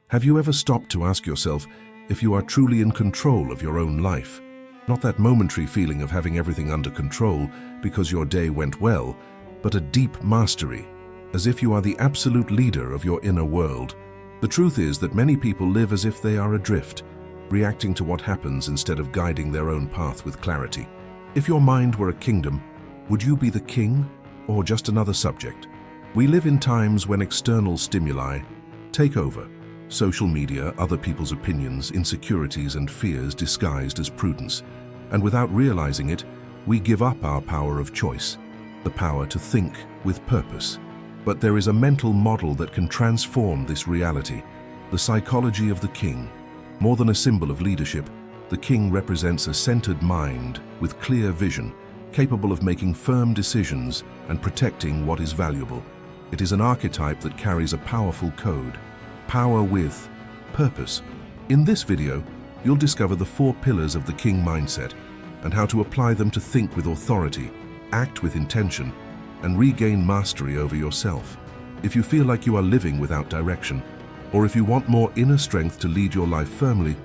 Have you ever stopped to ask yourself if you are truly in control of your own life? Not that momentary feeling of having everything under control because your day went well, but a deep mastery, as if you are the absolute leader of your inner world. The truth is that many people live as if they are adrift, reacting to what happens instead of guiding their own path with clarity. If your mind were a kingdom, would you be the king or just another subject? We live in times when external stimuli take over. Social media, other people's opinions, insecurities and fears disguised as prudence. And without realizing it, we give up our power of choice, the power to think with purpose. But there is a mental model that can transform this reality, the psychology of the king. More than a symbol of leadership, the king represents a centered mind with clear vision, capable of making firm decisions and protecting what is valuable. It is an archetype that carries a powerful code. Power with purpose. In this video, you'll discover the 4 pillars of the king mindset and how to apply them to think with authority, act with intention, and regain mastery over yourself. If you feel like you are living without direction, or if you want more inner strength to lead your life firmly,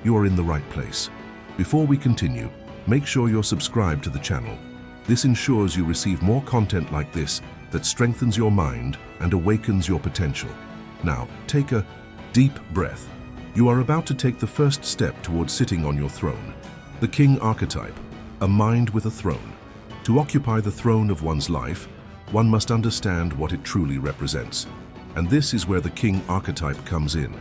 you are in the right place. Before we continue, make sure you're subscribed to the channel. This ensures you receive more content like this that strengthens your mind and awakens your potential. Now, take a deep breath. You are about to take the first step towards sitting on your throne. The king archetype, a mind with a throne. To occupy the throne of one's life, one must understand what it truly represents. And this is where the king archetype comes in.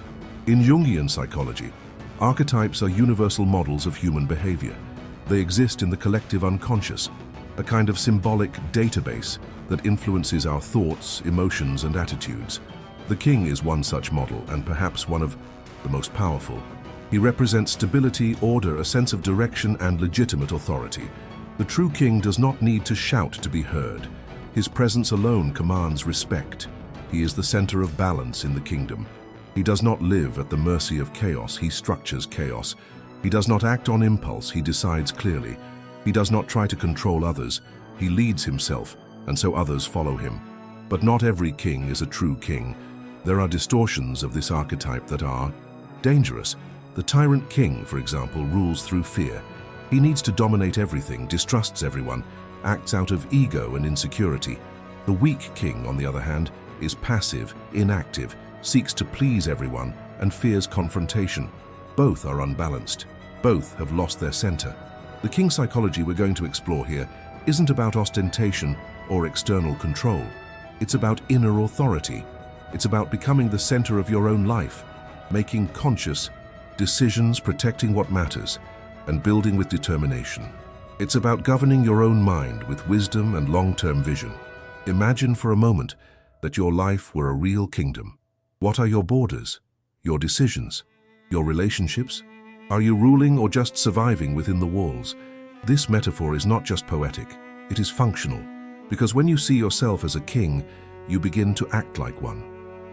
In Jungian psychology, archetypes are universal models of human behavior. They exist in the collective unconscious, a kind of symbolic database that influences our thoughts, emotions, and attitudes. The king is one such model, and perhaps one of the most powerful. He represents stability, order, a sense of direction, and legitimate authority. The true king does not need to shout to be heard. His presence alone commands respect. He is the center of balance in the kingdom. He does not live at the mercy of chaos, he structures chaos. He does not act on impulse, he decides clearly. He does not try to control others, he leads himself, and so others follow him. But not every king is a true king. There are distortions of this archetype that are dangerous. The tyrant king, for example, rules through fear. He needs to dominate everything, distrusts everyone, acts out of ego and insecurity. The weak king, on the other hand, is passive, inactive, seeks to please everyone, and fears confrontation. Both are unbalanced. Both have lost their center. The king psychology we're going to explore here isn't about ostentation or external control. It's about inner authority. It's about becoming the center of your own life, making conscious decisions, protecting what matters, and building with determination. It's about governing your own mind with wisdom and long-term vision. Imagine for a moment that your life were a real kingdom. What are your borders, your decisions, your relationships? Are you ruling or just surviving within the walls? This metaphor is not just poetic, it is functional. Because when you see yourself as a king, you begin to act like one.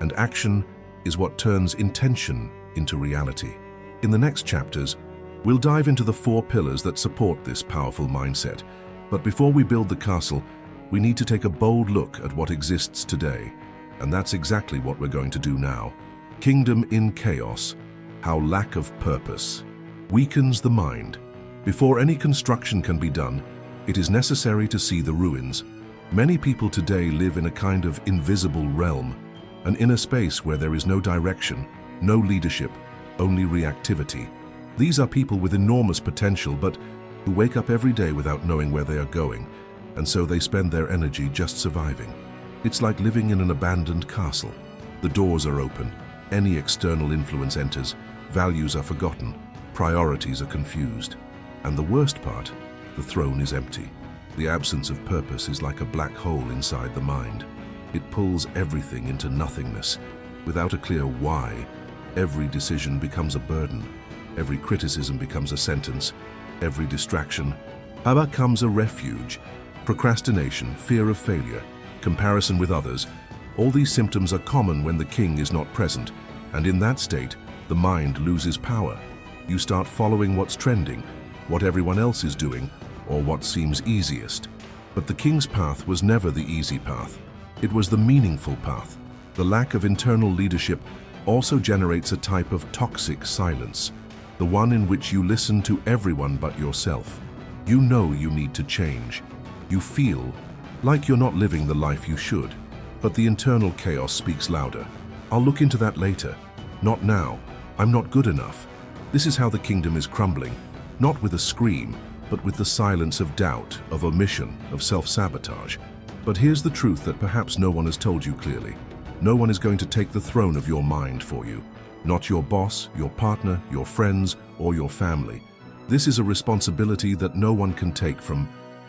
And action is what turns intention into reality. In the next chapters, we'll dive into the 4 pillars that support this powerful mindset. But before we build the castle, we need to take a bold look at what exists today. And that's exactly what we're going to do now. Kingdom in chaos, how lack of purpose weakens the mind. Before any construction can be done, it is necessary to see the ruins. Many people today live in a kind of invisible realm, an inner space where there is no direction, no leadership, only reactivity. These are people with enormous potential, but who wake up every day without knowing where they are going, and so they spend their energy just surviving. It's like living in an abandoned castle. The doors are open, any external influence enters, values are forgotten, priorities are confused. And the worst part, the throne is empty. The absence of purpose is like a black hole inside the mind. It pulls everything into nothingness. Without a clear why, every decision becomes a burden. Every criticism becomes a sentence. Every distraction becomes a refuge. Procrastination, fear of failure, comparison with others, all these symptoms are common when the king is not present, and in that state, the mind loses power. You start following what's trending, what everyone else is doing, or what seems easiest. But the king's path was never the easy path. It was the meaningful path. The lack of internal leadership also generates a type of toxic silence, the one in which you listen to everyone but yourself. You know you need to change. You feel like you're not living the life you should, but the internal chaos speaks louder. I'll look into that later. Not now. I'm not good enough. This is how the kingdom is crumbling, not with a scream, but with the silence of doubt, of omission, of self-sabotage. But here's the truth that perhaps no one has told you clearly. No one is going to take the throne of your mind for you. Not your boss, your partner, your friends, or your family. This is a responsibility that no one can take from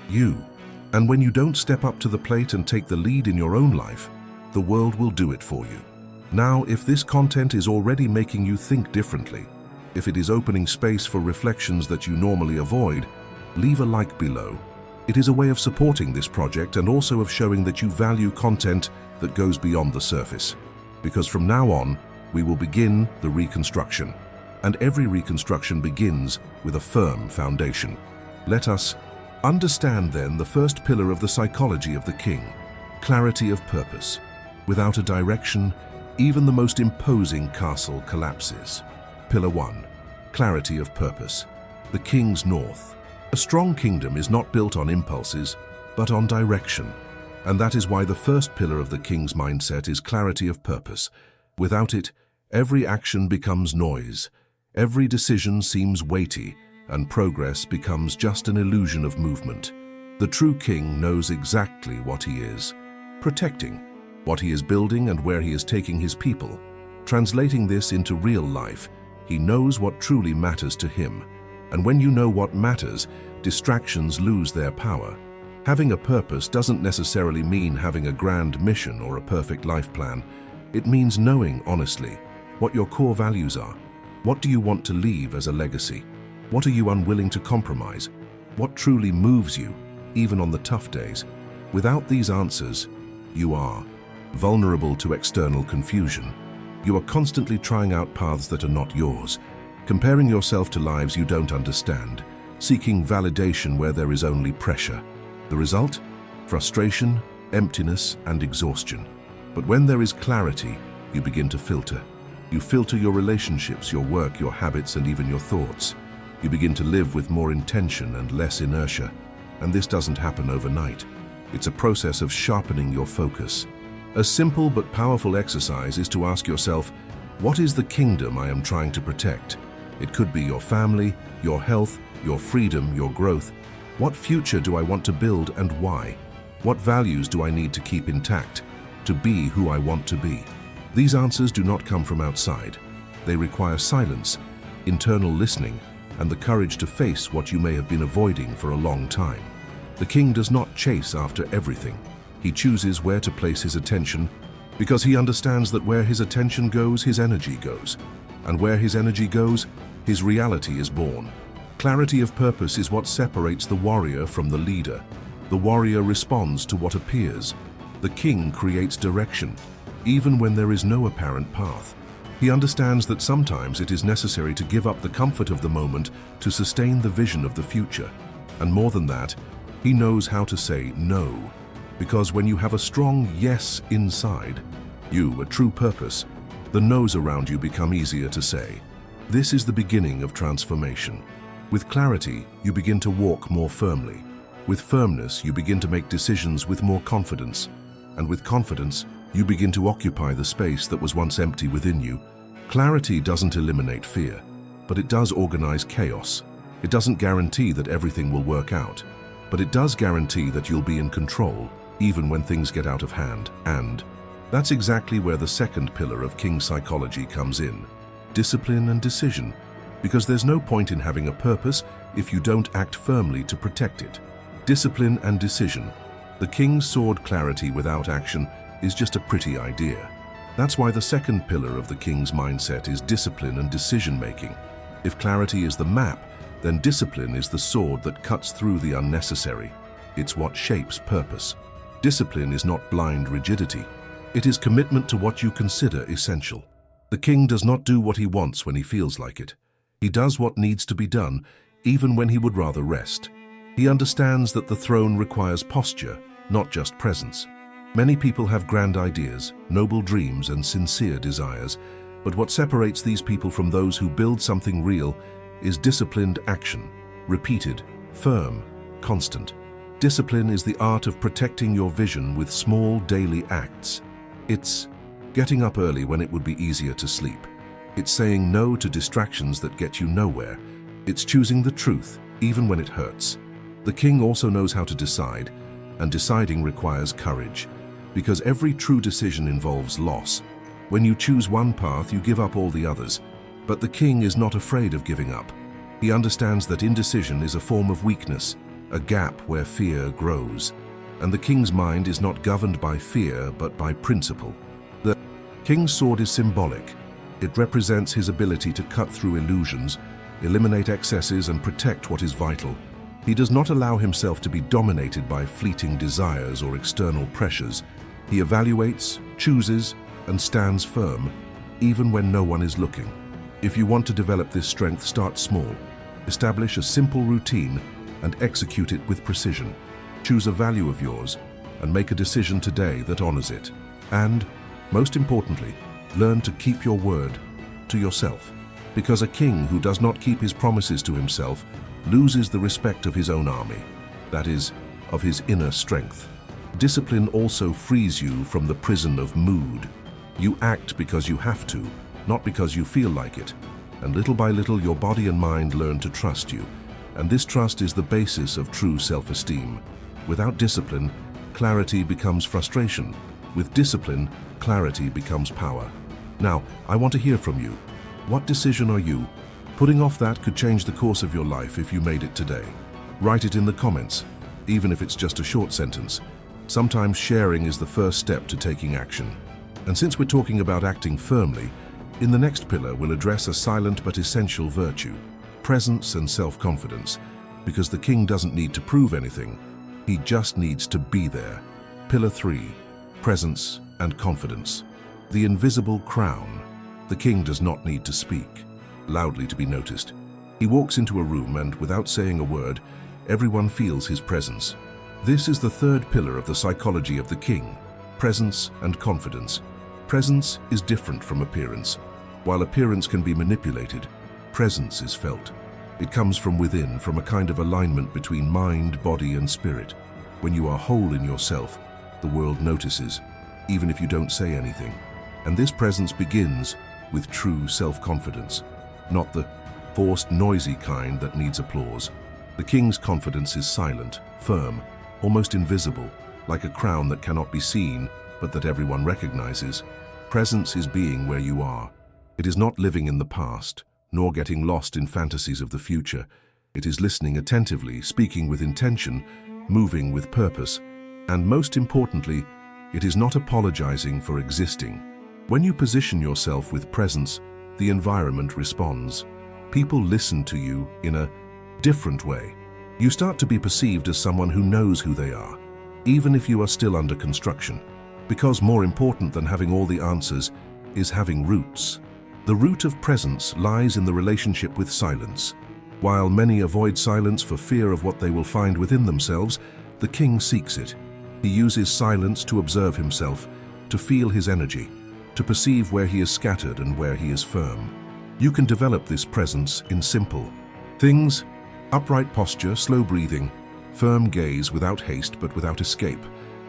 you. And when you don't step up to the plate and take the lead in your own life, the world will do it for you. Now, if this content is already making you think differently, if it is opening space for reflections that you normally avoid, leave a like below. It is a way of supporting this project and also of showing that you value content that goes beyond the surface. Because from now on, we will begin the reconstruction. And every reconstruction begins with a firm foundation. Let us understand then the first pillar of the psychology of the king, clarity of purpose. Without a direction, even the most imposing castle collapses. Pillar 1. Clarity of purpose. The king's north. A strong kingdom is not built on impulses, but on direction. And that is why the first pillar of the king's mindset is clarity of purpose. Without it, every action becomes noise. Every decision seems weighty, and progress becomes just an illusion of movement. The true king knows exactly what he is protecting, what he is building and where he is taking his people. Translating this into real life, he knows what truly matters to him. And when you know what matters, distractions lose their power. Having a purpose doesn't necessarily mean having a grand mission or a perfect life plan. It means knowing honestly what your core values are. What do you want to leave as a legacy? What are you unwilling to compromise? What truly moves you, even on the tough days? Without these answers, you are vulnerable to external confusion. You are constantly trying out paths that are not yours, comparing yourself to lives you don't understand, seeking validation where there is only pressure. The result? Frustration, emptiness, and exhaustion. But when there is clarity, you begin to filter. You filter your relationships, your work, your habits, and even your thoughts. You begin to live with more intention and less inertia. And this doesn't happen overnight. It's a process of sharpening your focus. A simple but powerful exercise is to ask yourself, what is the kingdom I am trying to protect? It could be your family, your health, your freedom, your growth. What future do I want to build and why? What values do I need to keep intact to be who I want to be? These answers do not come from outside. They require silence, internal listening, and the courage to face what you may have been avoiding for a long time. The king does not chase after everything. He chooses where to place his attention because he understands that where his attention goes, his energy goes. And where his energy goes, his reality is born. Clarity of purpose is what separates the warrior from the leader. The warrior responds to what appears. The king creates direction, even when there is no apparent path. He understands that sometimes it is necessary to give up the comfort of the moment to sustain the vision of the future. And more than that, he knows how to say no. Because when you have a strong yes inside you, a true purpose, the no's around you become easier to say. This is the beginning of transformation. With clarity, you begin to walk more firmly. With firmness, you begin to make decisions with more confidence. And with confidence, you begin to occupy the space that was once empty within you. Clarity doesn't eliminate fear, but it does organize chaos. It doesn't guarantee that everything will work out, but it does guarantee that you'll be in control, even when things get out of hand. And that's exactly where the second pillar of king psychology comes in: discipline and decision. Because there's no point in having a purpose if you don't act firmly to protect it. Discipline and decision. The king's sword clarity without action is just a pretty idea. That's why the second pillar of the king's mindset is discipline and decision-making. If clarity is the map, then discipline is the sword that cuts through the unnecessary. It's what shapes purpose. Discipline is not blind rigidity. It is commitment to what you consider essential. The king does not do what he wants when he feels like it. He does what needs to be done, even when he would rather rest. He understands that the throne requires posture, not just presence. Many people have grand ideas, noble dreams, and sincere desires, But what separates these people from those who build something real is disciplined action, repeated, firm, constant. Discipline is the art of protecting your vision with small daily acts. It's getting up early when it would be easier to sleep. It's saying no to distractions that get you nowhere. It's choosing the truth, even when it hurts. The king also knows how to decide, and deciding requires courage, because every true decision involves loss. When you choose one path, you give up all the others. But the king is not afraid of giving up. He understands that indecision is a form of weakness, a gap where fear grows. And the king's mind is not governed by fear, but by principle. The king's sword is symbolic. It represents his ability to cut through illusions, eliminate excesses, and protect what is vital. He does not allow himself to be dominated by fleeting desires or external pressures. He evaluates, chooses, and stands firm, even when no one is looking. If you want to develop this strength, start small. Establish a simple routine and execute it with precision. Choose a value of yours and make a decision today that honors it. And, most importantly, learn to keep your word to yourself. Because a king who does not keep his promises to himself loses the respect of his own army, that is, of his inner strength. Discipline also frees you from the prison of mood. You act because you have to, not because you feel like it. And little by little, your body and mind learn to trust you. And this trust is the basis of true self-esteem. Without discipline, clarity becomes frustration. With discipline, clarity becomes power. Now, I want to hear from you. What decision are you putting off that could change the course of your life if you made it today? Write it in the comments, even if it's just a short sentence. Sometimes sharing is the first step to taking action. And since we're talking about acting firmly, in the next pillar we'll address a silent but essential virtue, presence and self-confidence, because the king doesn't need to prove anything, he just needs to be there. Pillar 3, presence and confidence. The invisible crown. The king does not need to speak loudly to be noticed. He walks into a room and, without saying a word, everyone feels his presence. This is the third pillar of the psychology of the king, presence and confidence. Presence is different from appearance. While appearance can be manipulated, presence is felt. It comes from within, from a kind of alignment between mind, body, and spirit. When you are whole in yourself, the world notices, even if you don't say anything. And this presence begins with true self-confidence, not the forced, noisy kind that needs applause. The king's confidence is silent, firm, almost invisible, like a crown that cannot be seen, but that everyone recognizes. Presence is being where you are. It is not living in the past, nor getting lost in fantasies of the future. It is listening attentively, speaking with intention, moving with purpose, and most importantly, it is not apologizing for existing. When you position yourself with presence, the environment responds. People listen to you in a different way. You start to be perceived as someone who knows who they are, even if you are still under construction. Because more important than having all the answers is having roots. The root of presence lies in the relationship with silence. While many avoid silence for fear of what they will find within themselves, the king seeks it. He uses silence to observe himself, to feel his energy, to perceive where he is scattered and where he is firm. You can develop this presence in simple things: upright posture, slow breathing, firm gaze without haste but without escape,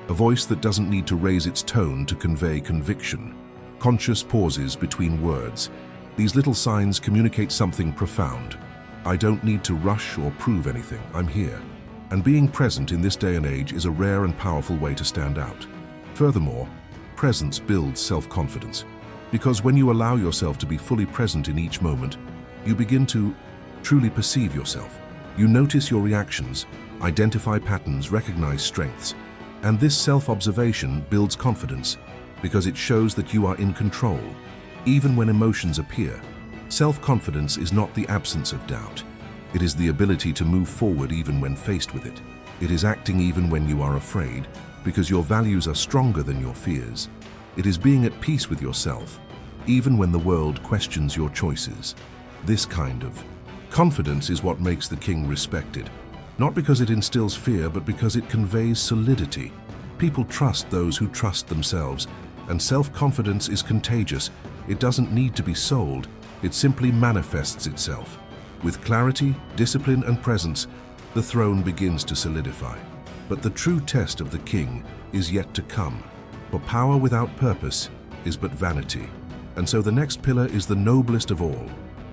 a voice that doesn't need to raise its tone to convey conviction, conscious pauses between words. These little signs communicate something profound. I don't need to rush or prove anything, I'm here. And being present in this day and age is a rare and powerful way to stand out. Furthermore, presence builds self-confidence, because when you allow yourself to be fully present in each moment, you begin to truly perceive yourself. You notice your reactions, identify patterns, recognize strengths, and this self-observation builds confidence because it shows that you are in control, even when emotions appear. Self-confidence is not the absence of doubt. It is the ability to move forward even when faced with it. It is acting even when you are afraid, because your values are stronger than your fears. It is being at peace with yourself, even when the world questions your choices. This kind of confidence is what makes the king respected, not because it instills fear, but because it conveys solidity. People trust those who trust themselves, and self-confidence is contagious It doesn't need to be sold, it simply manifests itself. With clarity, discipline, and presence, the throne begins to solidify. But the true test of the king is yet to come, for power without purpose is but vanity. And so the next pillar is the noblest of all,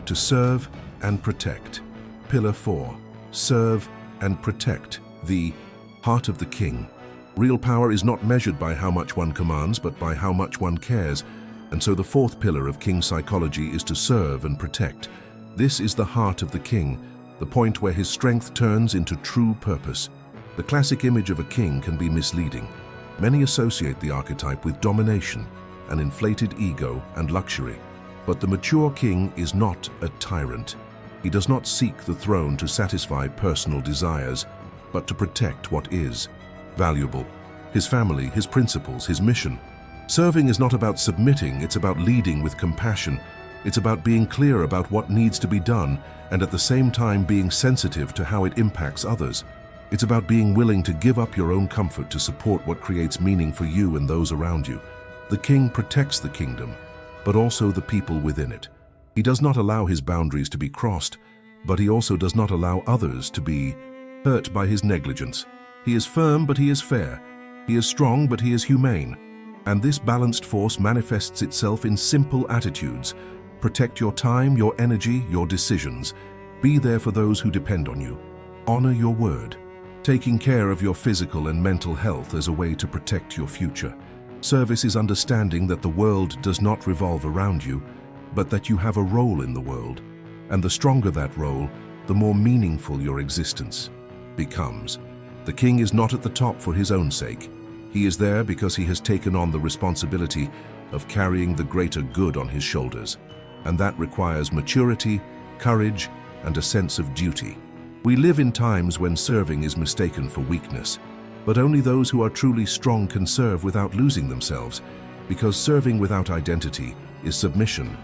to serve and protect. Pillar 4, serve and protect, the heart of the king. Real power is not measured by how much one commands, but by how much one cares. And so the fourth pillar of king psychology is to serve and protect. This is the heart of the king, the point where his strength turns into true purpose. The classic image of a king can be misleading. Many associate the archetype with domination, an inflated ego, and luxury. But the mature king is not a tyrant. He does not seek the throne to satisfy personal desires, but to protect what is valuable: his family, his principles, his mission. Serving is not about submitting, it's about leading with compassion. It's about being clear about what needs to be done, and at the same time being sensitive to how it impacts others. It's about being willing to give up your own comfort to support what creates meaning for you and those around you. The king protects the kingdom, but also the people within it. He does not allow his boundaries to be crossed, but he also does not allow others to be hurt by his negligence. He is firm, but he is fair. He is strong, but he is humane. And this balanced force manifests itself in simple attitudes. Protect your time, your energy, your decisions. Be there for those who depend on you. Honor your word. Taking care of your physical and mental health as a way to protect your future. Service is understanding that the world does not revolve around you, but that you have a role in the world. And the stronger that role, the more meaningful your existence becomes. The king is not at the top for his own sake. He is there because he has taken on the responsibility of carrying the greater good on his shoulders. And that requires maturity, courage, and a sense of duty. We live in times when serving is mistaken for weakness, but only those who are truly strong can serve without losing themselves, because serving without identity is submission,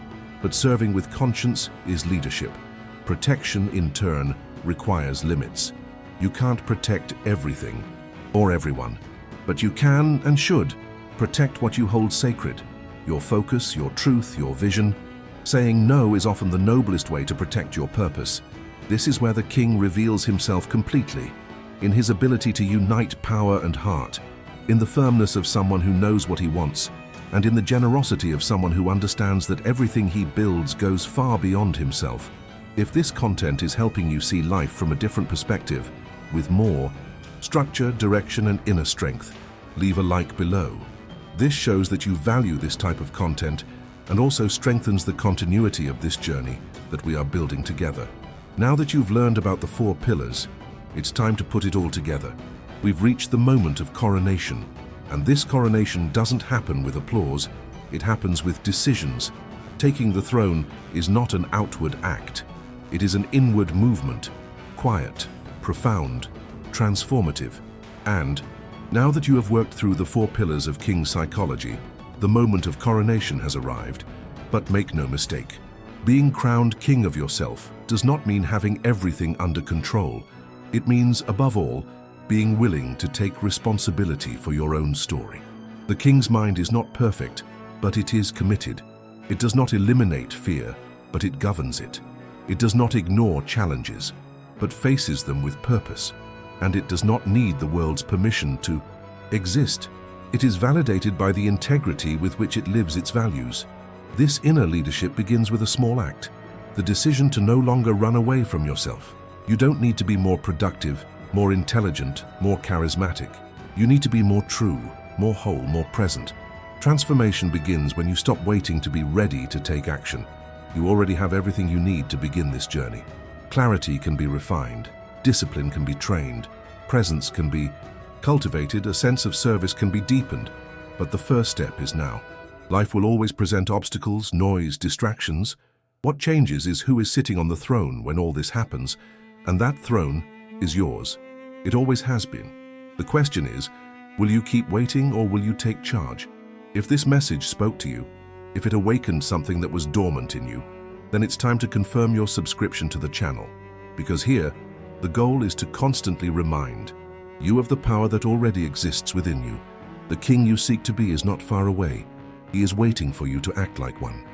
but serving with conscience is leadership. Protection, in turn, requires limits. You can't protect everything or everyone, but you can and should protect what you hold sacred: your focus, your truth, your vision. Saying no is often the noblest way to protect your purpose. This is where the king reveals himself completely, in his ability to unite power and heart, in the firmness of someone who knows what he wants, and in the generosity of someone who understands that everything he builds goes far beyond himself. If this content is helping you see life from a different perspective, with more structure, direction, and inner strength, leave a like below. This shows that you value this type of content and also strengthens the continuity of this journey that we are building together. Now that you've learned about the 4 pillars, it's time to put it all together. We've reached the moment of coronation, and this coronation doesn't happen with applause, it happens with decisions. Taking the throne is not an outward act, it is an inward movement, quiet, profound, transformative. And now that you have worked through the 4 pillars of king psychology, the moment of coronation has arrived. But make no mistake, being crowned king of yourself does not mean having everything under control. It means, above all, being willing to take responsibility for your own story. The king's mind is not perfect, but it is committed. It does not eliminate fear, but it governs it. It does not ignore challenges, but faces them with purpose. And it does not need the world's permission to exist. It is validated by the integrity with which it lives its values. This inner leadership begins with a small act, the decision to no longer run away from yourself. You don't need to be more productive, more intelligent, more charismatic. You need to be more true, more whole, more present. Transformation begins when you stop waiting to be ready to take action. You already have everything you need to begin this journey. Clarity can be refined, discipline can be trained, presence can be cultivated, a sense of service can be deepened, but the first step is now. Life will always present obstacles, noise, distractions. What changes is who is sitting on the throne when all this happens, and that throne is yours. It always has been. The question is, will you keep waiting or will you take charge? If this message spoke to you, if it awakened something that was dormant in you, then it's time to confirm your subscription to the channel. Because here, the goal is to constantly remind you of the power that already exists within you. The king you seek to be is not far away. He is waiting for you to act like one.